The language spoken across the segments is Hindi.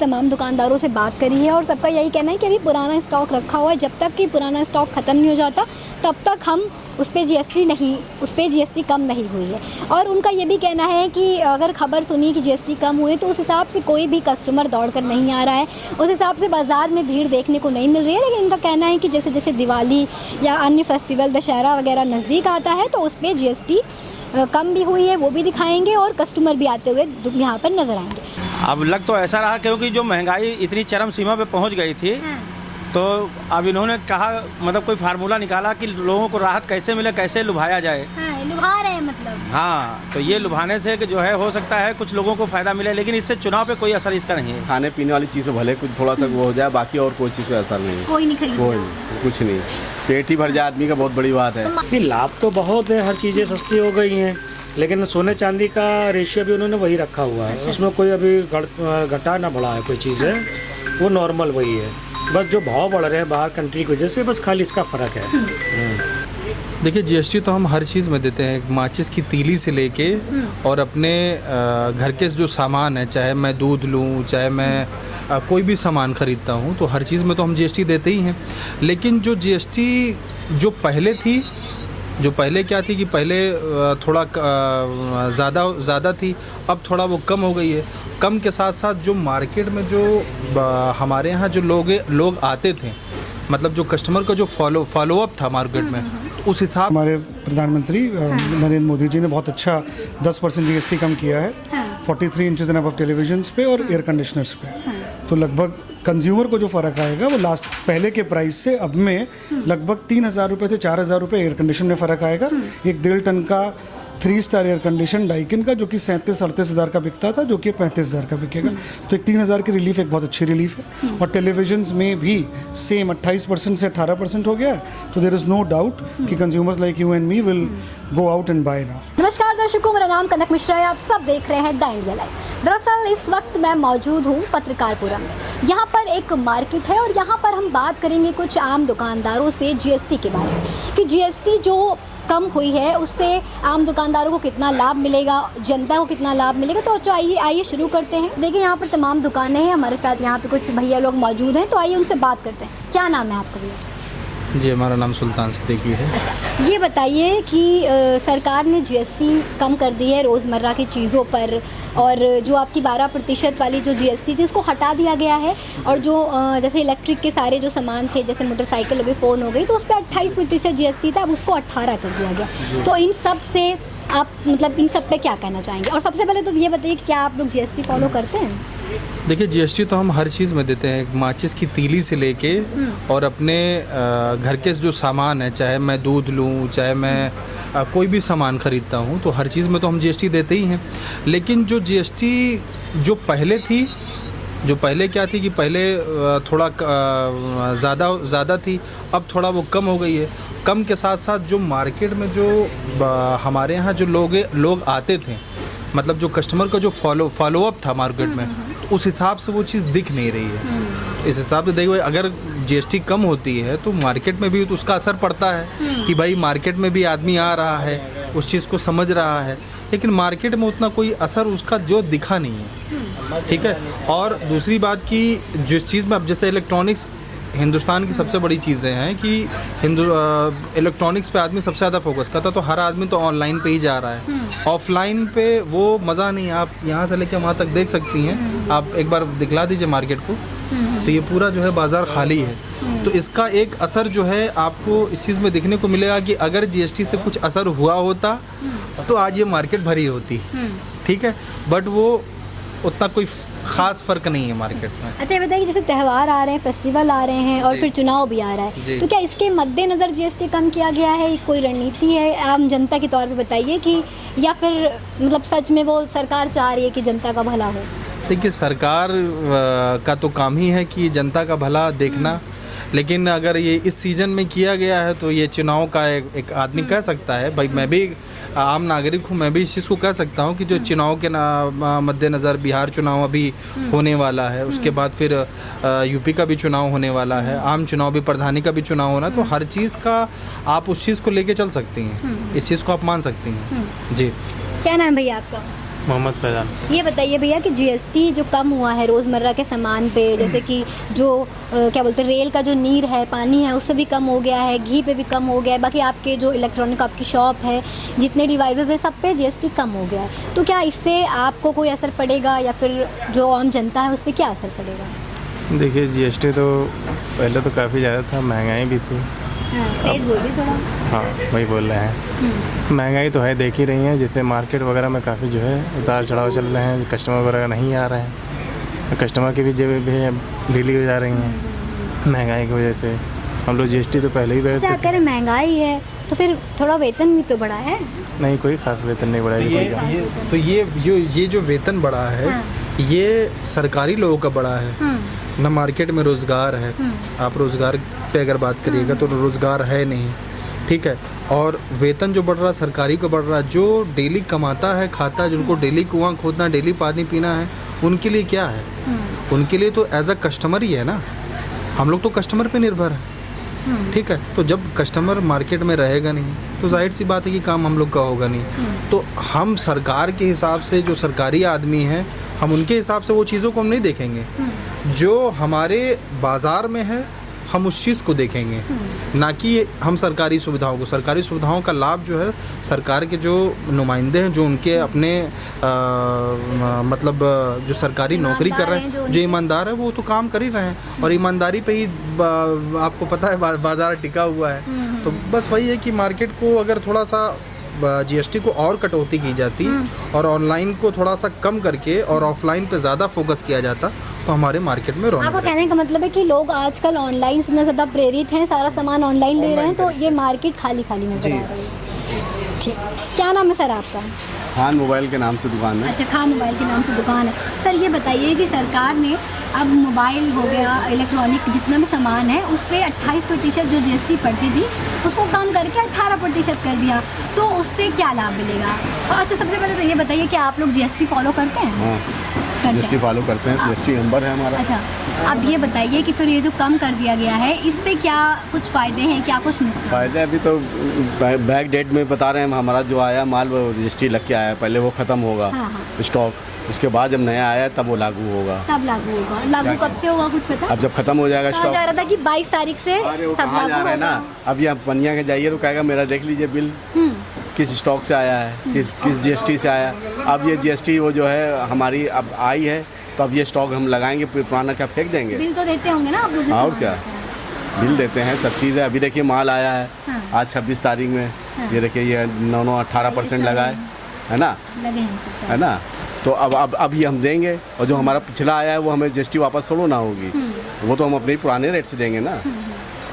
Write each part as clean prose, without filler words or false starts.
तमाम दुकानदारों से बात करी है और सबका यही कहना है कि अभी पुराना स्टॉक रखा हुआ है, जब तक कि पुराना स्टॉक ख़त्म नहीं हो जाता तब तक हम उस पर जीएसटी कम नहीं हुई है। और उनका ये भी कहना है कि अगर खबर सुनी कि जीएसटी कम हुई तो उस हिसाब से कोई भी कस्टमर दौड़ कर नहीं आ रहा है, उस हिसाब से बाज़ार में भीड़ देखने को नहीं मिल रही है। लेकिन इनका कहना है कि जैसे जैसे दिवाली या अन्य फेस्टिवल दशहरा वगैरह नज़दीक आता है तो उस पर जीएसटी कम भी हुई है वो भी दिखाएंगे और कस्टमर भी आते हुए यहाँ पर नज़र आएंगे। अब लग तो ऐसा रहा क्योंकि जो महंगाई इतनी चरम सीमा पे पहुंच गई थी तो अब इन्होंने कहा मतलब कोई फार्मूला निकाला कि लोगों को राहत कैसे मिले, कैसे लुभाया जाए। लुभा रहे हैं मतलब। हाँ, तो ये लुभाने से कि जो है हो सकता है कुछ लोगों को फ़ायदा मिले, लेकिन इससे चुनाव पे कोई असर इसका नहीं है। खाने पीने वाली चीज़ें भले कुछ थोड़ा सा वो हो जाए, बाकी और कोई चीज़ पे असर नहीं है। कोई नहीं खरीद, कोई कुछ नहीं, पेट ही भर जाए आदमी का, बहुत बड़ी बात है। लाभ तो बहुत है, हर चीज़ें सस्ती हो गई हैं, लेकिन सोने चांदी का रेशियो भी उन्होंने वही रखा हुआ है। उसमें कोई अभी घटा ना बढ़ा है कोई चीज़ है, वो नॉर्मल वही है। बस जो भाव बढ़ रहे हैं बाहर कंट्री की वजह से, बस खाली इसका फ़र्क है। देखिए, जीएसटी तो हम हर चीज़ में देते हैं, माचिस की तीली से लेके और अपने घर के जो सामान है, चाहे मैं दूध लूँ, चाहे मैं कोई भी सामान ख़रीदता हूँ, तो हर चीज़ में तो हम जीएसटी देते ही हैं। लेकिन जो जीएसटी जो पहले थी, जो पहले क्या थी कि पहले थोड़ा ज़्यादा थी, अब थोड़ा वो कम हो गई है। कम के साथ साथ जो मार्केट में जो हमारे यहाँ जो लोग आते थे, मतलब जो कस्टमर का जो फॉलोअप था मार्केट में, उस हिसाब हमारे प्रधानमंत्री नरेंद्र मोदी जी ने बहुत अच्छा 10% जीएसटी कम किया है 43 इंचेस एंड अबव टेलीविजन्स पे और एयर कंडीशनर्स पे। तो लगभग कंज्यूमर को जो फ़र्क आएगा वो लास्ट पहले के प्राइस से अब में लगभग 3,000 रुपये से 4,000 रुपये एयर कंडीशन में फ़र्क आएगा। एक 1.5 टन का 3 स्टार एयर कंडीशन डाइकिन का जो कि 37-38 हज़ार का बिकता था, जो कि 35 हज़ार का बिकेगा। तो एक 3,000 की रिलीफ एक बहुत अच्छी रिलीफ है। और टेलीविजन्स में भी सेम 28% से 18% हो गया है। तो देयर इज़ नो डाउट कि consumers like you and me will go out and bye now. नमस्कार दर्शकों, मेरा नाम कनक मिश्रा है, आप सब देख रहे हैं द इंडिया लाइव। दरअसल इस वक्त मैं मौजूद हूँ पत्रकारपुरम में। यहाँ पर एक मार्केट है और यहाँ पर हम बात करेंगे कुछ आम दुकानदारों से जीएसटी के बारे में कि जीएसटी जो कम हुई है उससे आम दुकानदारों को कितना लाभ मिलेगा, जनता को कितना लाभ मिलेगा। तो आइए शुरू करते हैं। देखिए, यहाँ पर तमाम दुकानें हैं, हमारे साथ यहाँ पे कुछ भैया लोग मौजूद हैं, तो आइए उनसे बात करते हैं। क्या नाम है आपका भैया? जी, हमारा नाम सुल्तान सिद्दीकी है। अच्छा, ये बताइए कि सरकार ने जीएसटी कम कर दी है रोज़मर्रा की चीज़ों पर, और जो आपकी 12% वाली जो जीएसटी थी उसको हटा दिया गया है, और जो जैसे इलेक्ट्रिक के सारे जो सामान थे, जैसे मोटरसाइकिल हो गई, फ़ोन हो गई, तो उस पर 28% जीएसटी था, अब उसको 18 कर दिया गया। तो इन सब से आप मतलब इन सब पे क्या कहना चाहेंगे? और सबसे पहले तो ये बताइए कि क्या आप लोग जीएसटी फॉलो करते हैं? देखिए, जीएसटी तो हम हर चीज़ में देते हैं, माचिस की तीली से लेके और अपने घर के जो सामान है, चाहे मैं दूध लूँ, चाहे मैं कोई भी सामान ख़रीदता हूँ, तो हर चीज़ में तो हम जीएसटी देते ही हैं। लेकिन जो जीएसटी जो पहले थी, जो पहले क्या थी कि पहले थोड़ा ज़्यादा थी, अब थोड़ा वो कम हो गई है। कम के साथ साथ जो मार्केट में जो हमारे यहाँ जो लोग आते थे, मतलब जो कस्टमर का जो फॉलोअप था मार्केट में, उस हिसाब से वो चीज़ दिख नहीं रही है। इस हिसाब से देखिए, अगर जीएसटी कम होती है तो मार्केट में भी तो उसका असर पड़ता है कि भाई मार्केट में भी आदमी आ रहा है, उस चीज़ को समझ रहा है, लेकिन मार्केट में उतना कोई असर उसका जो दिखा नहीं है। ठीक है। और दूसरी बात कि जिस चीज़ में अब जैसे इलेक्ट्रॉनिक्स हिंदुस्तान की सबसे बड़ी चीज़ें हैं कि इलेक्ट्रॉनिक्स पे आदमी सबसे ज़्यादा फोकस करता है, तो हर आदमी तो ऑनलाइन पे ही जा रहा है। ऑफलाइन पे वो मज़ा नहीं है। आप यहाँ से लेकर वहाँ तक देख सकती हैं, आप एक बार दिखला दीजिए मार्केट को, तो ये पूरा जो है बाज़ार खाली है। तो इसका एक असर जो है आपको इस चीज़ में देखने को मिलेगा कि अगर जीएसटी से कुछ असर हुआ होता तो आज ये मार्केट भरी होती। ठीक है, बट वो उतना कोई ख़ास फ़र्क नहीं है मार्केट में। अच्छा, ये बताइए, जैसे त्यौहार आ रहे हैं, फेस्टिवल आ रहे हैं और फिर चुनाव भी आ रहा है, तो क्या इसके मद्देनज़र जीएसटी कम किया गया है? कोई रणनीति है आम जनता के तौर पे बताइए कि, या फिर मतलब सच में वो सरकार चाह रही है कि जनता का भला हो? देखिए, सरकार का तो काम ही है कि जनता का भला देखना, लेकिन अगर ये इस सीज़न में किया गया है तो ये चुनाव का एक आदमी कह सकता है, भाई मैं भी आम नागरिक हूँ, मैं भी इस चीज़ को कह सकता हूँ कि जो चुनाव के मद्देनज़र बिहार चुनाव अभी होने वाला है, उसके बाद फिर यूपी का भी चुनाव होने वाला है, आम चुनाव भी, प्रधानी का भी चुनाव होना, तो हर चीज़ का आप उस चीज़ को लेके चल सकती हैं, इस चीज़ को आप मान सकती हैं। जी, क्या नाम भैया आपका? मोहम्मद फैजान। ये बताइए भैया कि जीएसटी जो कम हुआ है रोज़मर्रा के सामान पे, जैसे कि जो क्या बोलते हैं रेल का जो नीर है, पानी है, उससे भी कम हो गया है, घी पे भी कम हो गया है, बाकी आपके जो इलेक्ट्रॉनिक आपकी शॉप है, जितने डिवाइसेस हैं, सब पे जीएसटी कम हो गया है। तो क्या इससे आपको कोई असर पड़ेगा या फिर जो आम जनता है उस पर क्या असर पड़ेगा? देखिए जीएसटी तो पहले तो काफ़ी ज़्यादा था, महंगाई भी थी। हाँ, तेज बोलिए थोड़ा। हाँ वही बोल रहे हैं, महंगाई तो है, देख ही रही हैं। जैसे मार्केट वगैरह में काफ़ी जो है उतार चढ़ाव चल रहे हैं, कस्टमर वगैरह नहीं आ रहे हैं, कस्टमर की भी जेबें भी ढीली हो जा रही हैं महंगाई की वजह से। हम लोग जीएसटी तो पहले ही अच्छा, बैठते थे। अगर महंगाई है तो फिर थोड़ा वेतन भी तो बढ़ा है। नहीं, कोई खास वेतन नहीं बढ़ा। ये जो वेतन बढ़ा है, हाँ। ये सरकारी लोगों का बढ़ा है ना। मार्केट में रोज़गार है, आप रोज़गार पे अगर बात करिएगा तो रोज़गार है नहीं, ठीक है। और वेतन जो बढ़ रहा है सरकारी को बढ़ रहा है। जो डेली कमाता है, खाता है, जिनको डेली कुआं खोदना, डेली पानी पीना है, उनके लिए क्या है? उनके लिए तो एज अ कस्टमर ही है ना। हम लोग तो कस्टमर पे निर्भर है, ठीक है। तो जब कस्टमर मार्केट में रहेगा नहीं तो जाहिर सी बात है कि काम हम लोग का होगा नहीं। तो हम सरकार के हिसाब से, जो सरकारी आदमी हैं, हम उनके हिसाब से वो चीज़ों को हम नहीं देखेंगे। जो हमारे बाज़ार में है हम उस चीज़ को देखेंगे, ना कि हम सरकारी सुविधाओं का लाभ जो है सरकार के जो नुमाइंदे हैं, जो उनके अपने मतलब जो सरकारी नौकरी कर रहे हैं, जो ईमानदार है, वो तो काम कर ही रहे हैं। और ईमानदारी पे ही आपको पता है बाज़ार टिका हुआ है। तो बस वही है कि मार्केट को अगर थोड़ा सा जीएसटी को और कटौती की जाती और ऑनलाइन को थोड़ा सा कम करके और ऑफलाइन पे ज़्यादा फोकस किया जाता तो हमारे मार्केट में रौनक आपका कहने का मतलब है कि लोग आजकल ऑनलाइन से इतना ज़्यादा प्रेरित हैं, सारा सामान ऑनलाइन ले रहे हैं, तो ये मार्केट खाली खाली नजर आ रही है। ठीक, क्या नाम है सर आपका? खान मोबाइल के नाम से दुकान है। अच्छा, खान मोबाइल के नाम से दुकान है। सर ये बताइए कि सरकार ने अब मोबाइल हो गया, इलेक्ट्रॉनिक जितना भी सामान है, उस पर 28% जो जीएसटी पड़ती थी उसको कम करके 18% कर दिया, तो उससे क्या लाभ मिलेगा? और अच्छा, सबसे पहले तो ये बताइए कि आप लोग जीएसटी फॉलो करते हैं? हाँ, जीएसटी फॉलो करते हैं, जीएसटी नंबर है हमारा। अच्छा, अब ये बताइए कि फिर ये जो कम कर दिया गया है, इससे क्या कुछ फ़ायदे हैं, क्या कुछ नुकसान? फ़ायदे अभी तो बैक डेट में बता रहे हैं, हमारा जो आया माल वो जीएसटी लग के आया, पहले वो ख़त्म होगा स्टॉक, उसके बाद जब नया आया तब वो लागू होगा। तब लागू होगा? लागू कब से होगा कुछ पता? अब जब खत्म हो जाएगा कहा स्टॉक। जा रहा था कि 22 तारीख से सब लागू जा रहा है ना। अब यहाँ पनिया के जाइए तो कहेगा मेरा देख लीजिए बिल किस स्टॉक से आया है, किस जीएसटी से आया। अब ये जीएसटी वो जो है हमारी अब आई है, तो अब ये स्टॉक हम लगाएंगे, पुराना क्या फेंक देंगे? बिल तो देते होंगे ना आप लोग? और क्या, बिल देते हैं, सब चीज़ है। अभी देखिए माल आया है आज 26 तारीख में, ये देखिए ये 9-18% लगा है ना, लगे हैं सब। है ना। तो अब ये हम देंगे, और जो हमारा पिछला आया है वो हमें जीएसटी वापस थोड़ा ना होगी, वो तो हम अपने पुराने रेट से देंगे ना,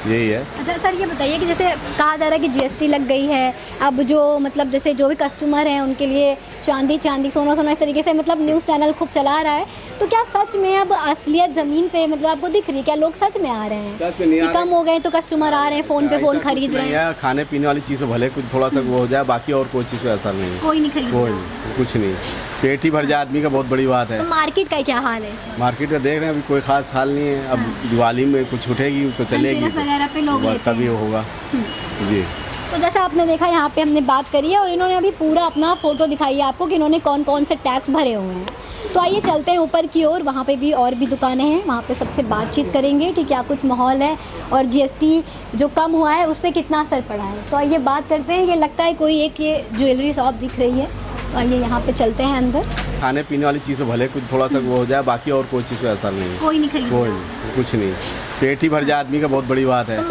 यही है। अच्छा सर, ये बताइए कि जैसे कहा जा रहा है कि जीएसटी लग गई है, अब जो मतलब जैसे जो भी कस्टमर हैं उनके लिए चांदी सोना इस तरीके से मतलब न्यूज़ चैनल खूब चला रहा है, तो क्या सच में अब असलियत ज़मीन पे मतलब आपको दिख रही है? क्या लोग सच में आ रहे हैं सच में नहीं आ कि कम हो गए तो कस्टमर आ रहे हैं, फ़ोन पे फ़ोन खरीद रहे हैं? खाने पीने वाली चीज़ भले कुछ थोड़ा सा वो हो जाए, बाकी और कोई चीज़ पे असर नहीं, कोई नहीं खरीद कोई रहा। कुछ नहीं, पेट ही भर जाए आदमी का, बहुत बड़ी बात है। तो मार्केट का क्या हाल है? मार्केट का देख रहे हैं अभी कोई खास हाल नहीं है। अब दिवाली में कुछ उठेगी तो चलेगी, धनतेरस वगैरह पे लोग लेते तभी होगा जी। तो जैसे आपने देखा यहाँ पे हमने बात करी है और इन्होंने अभी पूरा अपना फ़ोटो दिखाई है आपको कि इन्होंने कौन कौन से टैक्स भरे हुए हैं। तो आइए चलते हैं ऊपर की ओर, वहाँ पे भी और भी दुकानें हैं, वहाँ पे सबसे बातचीत करेंगे कि क्या कुछ माहौल है और जीएसटी जो कम हुआ है उससे कितना असर पड़ा है। तो आइए बात करते हैं। ये लगता है कोई एक ये ज्वेलरी शॉप दिख रही है, तो आइए यहाँ पे चलते हैं अंदर। खाने पीने वाली चीज़ भले कुछ थोड़ा सा वो हो जाए, बाकी और कोई चीज़ पे असर नहीं, कोई नहीं खरीद कोई रहा। कुछ नहीं, पेट ही भर जाए आदमी का, बहुत बड़ी बात है।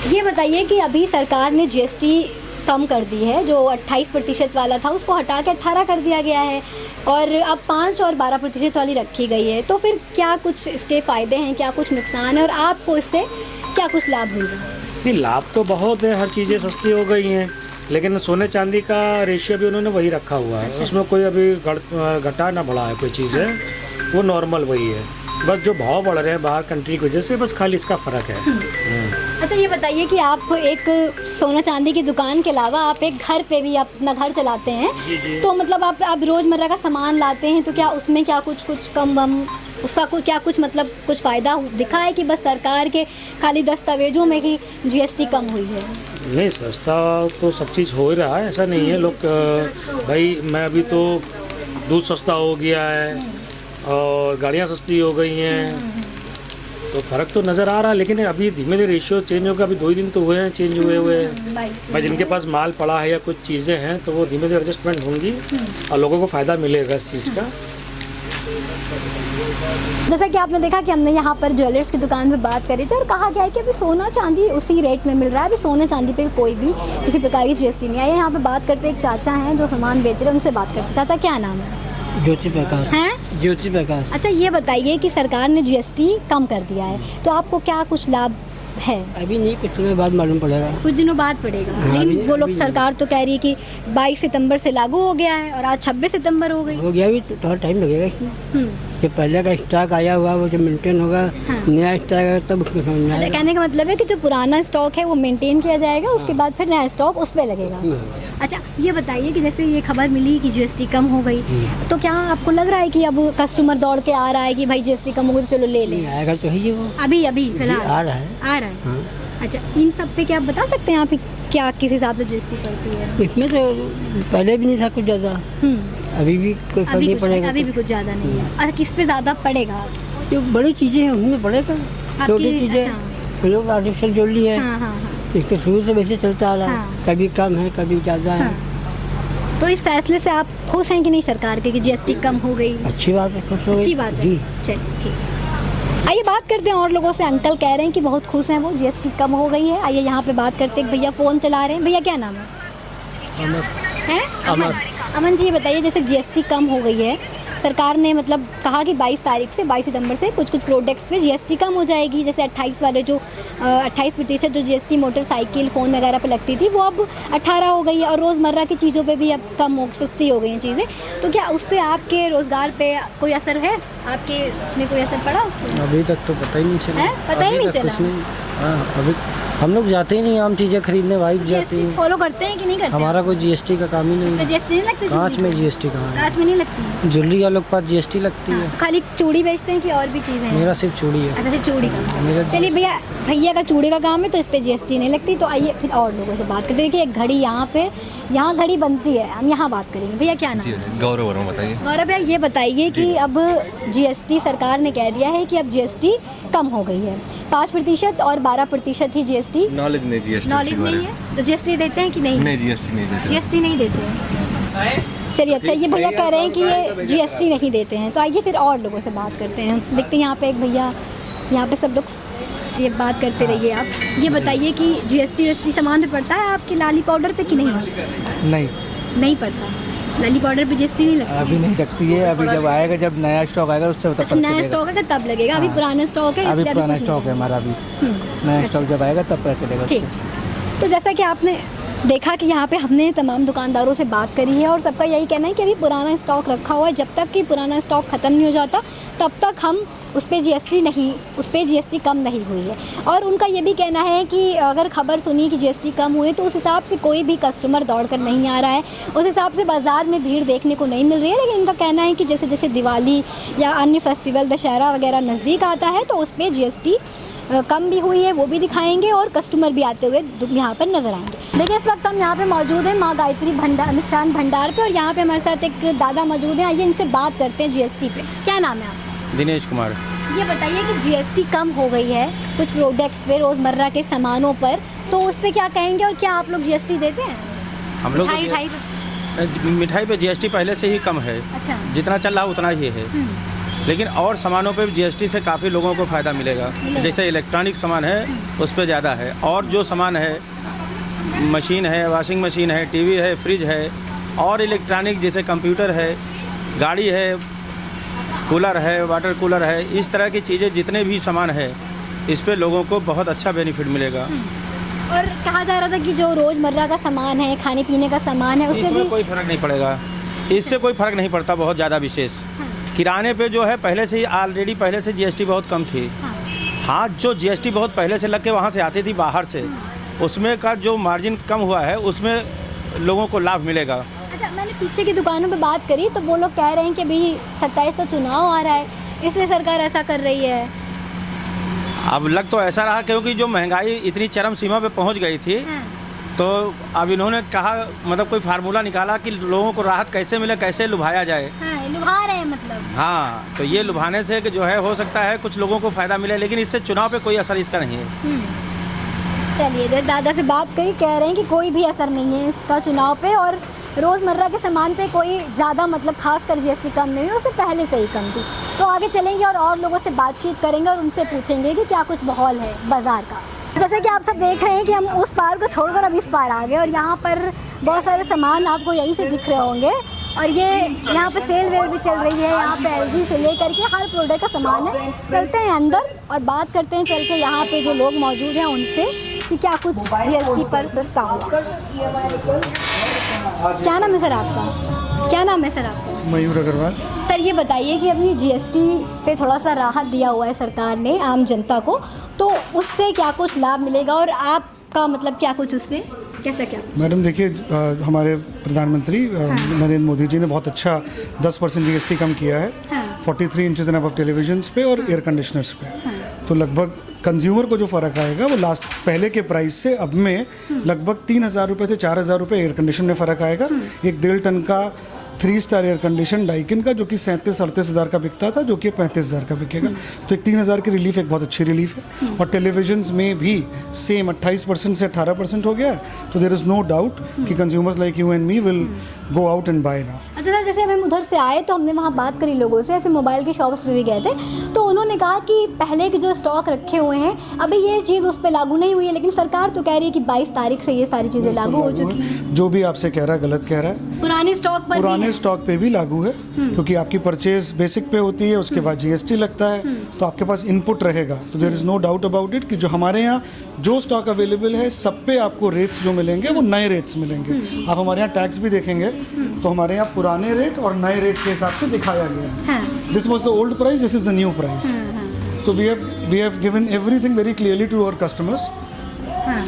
ये बताइए कि अभी सरकार ने जीएसटी कम कर दी है, जो 28% वाला था उसको हटा के 18 कर दिया गया है, और अब 5 और 12% वाली रखी गई है। तो फिर क्या कुछ इसके फ़ायदे हैं, क्या कुछ नुकसान है, और आपको इससे क्या कुछ लाभ मिल रहा है? नहीं, लाभ तो बहुत है, हर चीज़ें सस्ती हो गई हैं, लेकिन सोने चांदी का रेशियो भी उन्होंने वही रखा हुआ है, उसमें कोई अभी घटा ना बढ़ा है कोई चीज़ है, वो नॉर्मल वही है। बस जो भाव बढ़ रहे हैं बाहर कंट्री की वजह से, बस खाली इसका फ़र्क है। अच्छा, ये बताइए कि आप एक सोना चांदी की दुकान के अलावा आप एक घर पे भी अपना घर चलाते हैं, तो मतलब आप रोज़मर्रा का सामान लाते हैं, तो क्या उसमें क्या कुछ कम बम उसका क्या कुछ मतलब कुछ फ़ायदा दिखा है कि बस सरकार के खाली दस्तावेजों में ही जीएसटी कम हुई है? नहीं, सस्ता तो सब चीज़ हो ही रहा है, ऐसा नहीं है। लोग भाई मैं अभी तो दूध सस्ता हो गया है और गाड़ियाँ सस्ती हो गई हैं, तो फ़र्क तो नज़र आ रहा है। लेकिन अभी धीमे धीरे रेशियो चेंज होगा। अभी 2 ही दिन तो हुए हैं चेंज हुए हुए। भाई जिनके पास माल पड़ा है या कुछ चीज़ें हैं तो वो धीमे धीरे एडजस्टमेंट होंगी और लोगों को फ़ायदा मिलेगा इस चीज़ का। जैसा कि आपने देखा कि हमने यहाँ पर ज्वेलर्स की दुकान पे बात करी थी और कहा गया है कि अभी सोना चांदी उसी रेट में मिल रहा है। अभी सोने चांदी पे कोई भी किसी प्रकार की जीएसटी नहीं आई है। यहाँ पे बात करते एक चाचा हैं जो सामान बेच रहे हैं, उनसे बात करते। चाचा क्या नाम है? ज्योति प्रकाश। हैं? ज्योति प्रकाश। अच्छा ये बताइए कि सरकार ने जीएसटी कम कर दिया है तो आपको क्या कुछ लाभ है? अभी नहीं, कुछ दिनों बाद मालूम पड़ेगा। कुछ दिनों बाद पड़ेगा। लेकिन वो लोग सरकार तो कह रही है कि 22 सितंबर से लागू हो गया है और आज 26 सितंबर हो गई। हो गया, भी थोड़ा टाइम लगेगा इसमें। जो पहले का स्टॉक आया हुआ वो जो मेंटेन होगा, नया स्टॉक आएगा तब उसको समझ में आएगा। कहने का मतलब है कि जो पुराना स्टॉक है वो मेंटेन किया जाएगा, उसके बाद फिर नया स्टॉक उस पर लगेगा। अच्छा ये बताइए कि जैसे ये खबर मिली कि जीएसटी कम हो गई तो क्या आपको लग रहा है कि अब कस्टमर दौड़ के आ रहा है कि भाई जीएसटी कम हो गई तो चलो ले लें? आएगा तो है वो अभी फिलहाल आ रहा है। आ रहा है। अच्छा इन सब पे क्या आप बता सकते हैं आप क्या किस हिसाब से जीएसटी पड़ती है? इसमें तो पहले भी नहीं था कुछ ज़्यादा, अभी भी कोई फर्क नहीं पड़ेगा। अभी भी कुछ ज़्यादा नहीं है। अच्छा किस पे ज़्यादा पड़ेगा? जो बड़ी चीज़ें हैं उसमें पड़ेगा, छोटी चीज़ें लोग आर्टिफिशियल ज्वेलरी है इसके शुरू से वैसे चलता आ रहा है, कभी कम है कभी ज़्यादा है। तो इस फैसले से आप खुश हैं कि नहीं सरकार के कि जीएसटी कम हो गई? अच्छी बात है, खुश हो गई। अच्छी बात है। चलिए ठीक। आइए बात करते हैं और लोगों से। अंकल कह रहे हैं कि बहुत खुश हैं वो, जीएसटी कम हो गई है। आइए यहाँ पे बात करते हैं। भैया फ़ोन चला रहे हैं। भैया क्या नाम है? हैं? अमन। अमन जी ये बताइए जैसे जीएसटी कम हो गई है, सरकार ने मतलब कहा कि 22 तारीख से 22 सितंबर से कुछ प्रोडक्ट्स पे जीएसटी कम हो जाएगी। जैसे 28 वाले जो 28% जो जीएसटी मोटरसाइकिल फ़ोन वगैरह पे लगती थी वो अब 18 हो गई है और रोज़मर्रा की चीज़ों पे भी अब कम हो सस्ती हो गई हैं चीज़ें। तो क्या उससे आपके रोज़गार पे कोई असर है? आपके उसमें कोई असर पड़ा उससे? अभी तक तो पता ही नहीं चला। पता ही नहीं चला? हाँ अभी हम लोग जाते ही नहीं आम चीज़ें खरीदने, वाइफ जाती है। फॉलो करते हैं कि नहीं करते? हमारा कोई जीएसटी का काम ही नहीं है। जीएसटी नहीं लगती? कांच में जीएसटी कहाँ है? कांच में नहीं लगती। ज्वेलरी वालों के पास जीएसटी लगती है। तो खाली चूड़ी बेचते हैं कि और भी चीज़ें हैं? मेरा सिर्फ चूड़ी है। अच्छा चूड़ी का। चलिए भैया का चूड़ी का काम है तो इस पे जीएसटी नहीं लगती। तो आइए फिर और लोगों से बात करते हैं कि एक घड़ी यहाँ घड़ी बनती है, हम यहाँ बात करेंगे। भैया क्या नाम है? गौरव वर्मा। बताइए गौरव भैया ये बताइए कि अब जीएसटी सरकार ने कह दिया है कि अब जीएसटी कम हो गई है, 5% और 12% ही जीएसटी। नॉलेज नहीं, जीएसटी नॉलेज नहीं है तो जीएसटी देते हैं कि नहीं? नहीं, जीएसटी नहीं देते। जीएसटी नहीं देते हैं। चलिए अच्छा ये भैया कह रहे हैं कि ये जीएसटी नहीं देते हैं। तो आइए फिर और लोगों से बात करते हैं। देखते हैं यहाँ पे एक भैया, यहाँ पे सब लोग ये बात करते रहिए आप। ये बताइए कि जीएसटी सामान पे पड़ता है आपके लाली पाउडर पे कि नहीं? नहीं पड़ता। लाली पाउडर पे जीएसटी नहीं लगती? अभी नहीं लगती है, अभी जब आएगा, जब नया स्टॉक आएगा उससे अच्छा नया स्टॉक है तब लगेगा। अभी पुराना स्टॉक है? अभी पुराना स्टॉक है हमारा, अभी नया स्टॉक जब आएगा तब पता चलेगा। ठीक। तो जैसा कि आपने देखा कि यहाँ पे हमने तमाम दुकानदारों से बात करी है और सबका यही कहना है कि अभी पुराना स्टॉक रखा हुआ है, जब तक कि पुराना स्टॉक ख़त्म नहीं हो जाता तब तक हम उस पर जीएसटी कम नहीं हुई है। और उनका ये भी कहना है कि अगर खबर सुनी कि जीएसटी कम हुई तो उस हिसाब से कोई भी कस्टमर दौड़ कर नहीं आ रहा है, उस हिसाब से बाज़ार में भीड़ देखने को नहीं मिल रही है। लेकिन इनका कहना है कि जैसे जैसे दिवाली या अन्य फेस्टिवल दशहरा वगैरह नज़दीक आता है तो उस पर जीएसटी कम भी हुई है, वो भी दिखाएंगे और कस्टमर भी आते हुए यहाँ पर नजर आएंगे। देखिए इस वक्त हम यहाँ पे मौजूद हैं माँ गायत्री मिष्ठान भंडार पे और यहाँ पे हमारे साथ एक दादा मौजूद हैं। आइए इनसे बात करते हैं जीएसटी पे। क्या नाम है आपका? दिनेश कुमार। ये बताइए कि जीएसटी कम हो गई है कुछ प्रोडक्ट्स पे, रोज़मर्रा के सामानों पर, तो उस पर क्या कहेंगे और क्या आप लोग जीएसटी देते हैं? हम लोग मिठाई पे जीएसटी पहले से ही कम है। अच्छा। जितना चल रहा उतना ही है, लेकिन और सामानों पे जीएसटी से काफ़ी लोगों को फ़ायदा मिलेगा। जैसे इलेक्ट्रॉनिक सामान है उस पर ज़्यादा है, और जो सामान है मशीन है, वॉशिंग मशीन है, टीवी है, फ्रिज है और इलेक्ट्रॉनिक जैसे कंप्यूटर है, गाड़ी है, कूलर है, वाटर कूलर है, इस तरह की चीज़ें जितने भी सामान है इस पे लोगों को बहुत अच्छा बेनिफिट मिलेगा। और कहा जा रहा था कि जो रोज़मर्रा का सामान है, खाने पीने का सामान है, उसमें भी कोई फ़र्क नहीं पड़ेगा। इससे कोई फ़र्क नहीं पड़ता बहुत ज़्यादा विशेष। किराने पे जो है पहले से ही ऑलरेडी पहले से जीएसटी बहुत कम थी। हाँ जो जीएसटी बहुत पहले से लग के वहाँ से आती थी बाहर से, उसमें का जो मार्जिन कम हुआ है उसमें लोगों को लाभ मिलेगा। अच्छा मैंने पीछे की दुकानों पे बात करी तो वो लोग कह रहे हैं कि अभी 27 का चुनाव आ रहा है इसलिए सरकार ऐसा कर रही है। अब लग तो ऐसा रहा क्योंकि जो महंगाई इतनी चरम सीमा पे पहुंच गई थी तो अब इन्होंने कहा मतलब कोई फार्मूला निकाला कि लोगों को राहत कैसे मिले, कैसे लुभाया जाए। हाँ, लुभा रहे हैं मतलब। हाँ, तो ये लुभाने से कि जो है हो सकता है कुछ लोगों को फ़ायदा मिले, लेकिन इससे चुनाव पे कोई असर इसका नहीं है। चलिए, दादा से बात करी, कह रहे हैं कि कोई भी असर नहीं है इसका चुनाव पे, और रोज़मर्रा के सामान पे कोई ज़्यादा मतलब खासकर जीएसटी कम नहीं है, उससे पहले से ही कम थी। तो आगे चलेंगे और लोगों से बातचीत करेंगे और उनसे पूछेंगे कि क्या कुछ माहौल है बाज़ार का। जैसे कि आप सब देख रहे हैं कि हम उस पार को छोड़कर अब इस पार आ गए, और यहाँ पर बहुत सारे सामान आपको यहीं से दिख रहे होंगे, और ये यहाँ पे सेल वेल भी चल रही है। यहाँ पे एलजी से लेकर के हर प्रोडक्ट का सामान है। चलते हैं अंदर और बात करते हैं चल के यहाँ पे जो लोग मौजूद हैं उनसे कि क्या कुछ जीएसटी पर सस्ता हुआ। क्या नाम है सर आपका? क्या नाम है सर आपका? मयूर अग्रवाल। सर ये बताइए कि अभी जीएसटी पे थोड़ा सा राहत दिया हुआ है सरकार ने आम जनता को, तो उससे क्या कुछ लाभ मिलेगा और आपका मतलब क्या कुछ उससे कैसा क्या? मैडम देखिए, हमारे प्रधानमंत्री नरेंद्र मोदी जी ने बहुत अच्छा 10% जीएसटी कम किया है। 43 इंचेस एंड अबव टेलीविजन्स पे और एयर कंडीशनर्स पे। तो लगभग कंज्यूमर को जो फ़र्क आएगा वो लास्ट पहले के प्राइस से अब में लगभग 3,000 रुपये से 4,000 रुपये एयर कंडीशन में फ़र्क आएगा। एक 1.5 टन का 3 स्टार एयर कंडीशन डाइकिन का जो कि 37-38 हज़ार का बिकता था, जो कि 35 हज़ार का बिकेगा। तो एक 3,000 की रिलीफ एक बहुत अच्छी रिलीफ है। और टेलीविजन्स में भी सेम 28% से 18% हो गया है। तो देयर इज़ नो डाउट कि consumers like you and me will go out and bye now. अच्छा, जैसे हम उधर से आए तो हमने वहाँ बात करी लोगों से, ऐसे मोबाइल की शॉप्स पे भी गए थे, तो उन्होंने कहा कि पहले के जो स्टॉक रखे हुए हैं अभी ये चीज़ उस पर लागू नहीं हुई है, लेकिन सरकार तो कह रही है कि 22 तारीख से ये सारी चीज़ें लागू हो चुकी हैं। जो भी आपसे कह रहा है गलत कह रहा है। पुराने स्टॉक पे भी लागू है, क्योंकि आपकी परचेज बेसिक पे होती है, उसके बाद जीएसटी लगता है, तो आपके पास इनपुट रहेगा। तो there is no doubt about it कि जो हमारे यहाँ जो स्टॉक अवेलेबल है सब पे आपको रेट्स जो मिलेंगे वो नए रेट्स मिलेंगे। आप हमारे यहाँ टैक्स भी देखेंगे तो हमारे यहाँ पुराने रेट और नए रेट के हिसाब से दिखाया गया है। This was the old price, this is the new price. तो we have given everything very clearly to our customers.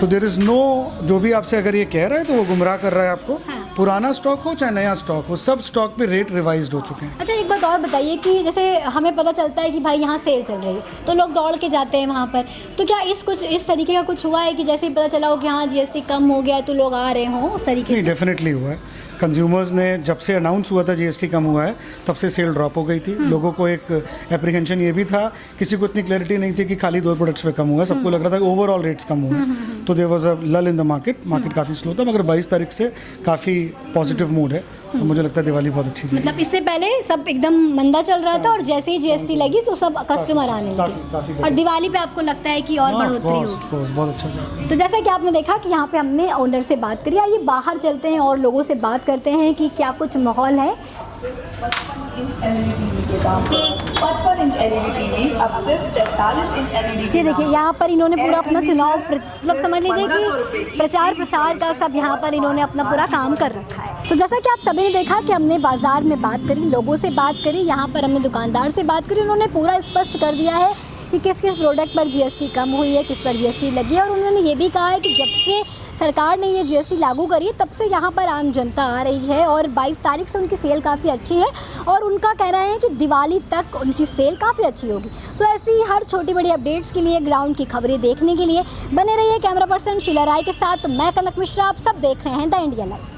तो देयर इज़ नो, जो भी आपसे अगर ये कह रहा है तो वो गुमराह कर रहा है आपको। पुराना स्टॉक हो चाहे नया स्टॉक हो, सब स्टॉक पे रेट रिवाइज्ड हो चुके हैं। अच्छा, एक बात और बताइए कि जैसे हमें पता चलता है कि भाई यहाँ सेल चल रही है तो लोग दौड़ के जाते हैं वहाँ पर, तो क्या इस तरीके का कुछ हुआ है कि जैसे ही पता चला हो कि हाँ जीएसटी कम हो गया है तो लोग आ रहे हों उस तरीके से? डेफिनेटली हुआ है। कंज्यूमर्स ने जब से अनाउंस हुआ था जीएसटी कम हुआ है तब से सेल ड्रॉप हो गई थी। लोगों को एक एप्रीहेंशन ये भी था, किसी को इतनी क्लैरिटी नहीं थी कि खाली 2 प्रोडक्ट्स पे कम हुआ है, सबको लग रहा था कि ओवरऑल रेट्स कम हुए हैं। तो देयर वाज अ लल इन द मार्केट काफ़ी स्लो था, मगर 22 तारीख से काफ़ी पॉजिटिव मूड है। तो मुझे लगता है दिवाली बहुत अच्छी जाएगी। मतलब इससे पहले सब एकदम मंदा चल रहा था और जैसे ही जीएसटी लगी तो सब कस्टमर आने लगे, और दिवाली पे आपको लगता है कि और बढ़ोतरी होगी? बहुत अच्छा जाएगा। तो जैसा कि आपने देखा कि यहाँ पे हमने ओनर से बात करी, आइए बाहर चलते हैं और लोगों से बात करते हैं कि क्या कुछ माहौल है। ये देखिए, यहाँ पर इन्होंने पूरा अपना चुनाव मतलब समझ लीजिए कि प्रचार प्रसार का सब यहाँ पर इन्होंने अपना पूरा काम कर रखा है। तो जैसा कि आप सभी ने देखा कि हमने बाजार में बात करी, लोगों से बात करी, यहाँ पर हमने दुकानदार से बात करी, उन्होंने पूरा स्पष्ट कर दिया है कि किस किस प्रोडक्ट पर जीएसटी कम हुई है, किस पर जीएसटी लगी है। और उन्होंने ये भी कहा है कि जब से सरकार ने ये जीएसटी लागू करी है तब से यहाँ पर आम जनता आ रही है, और 22 तारीख से उनकी सेल काफ़ी अच्छी है, और उनका कहना है कि दिवाली तक उनकी सेल काफ़ी अच्छी होगी। तो ऐसी ही हर छोटी बड़ी अपडेट्स के लिए, ग्राउंड की खबरें देखने के लिए बने रहिए कैमरा पर्सन शीला राय के साथ। मैं कनक मिश्रा, आप सब देख रहे हैं द इंडिया लाइव।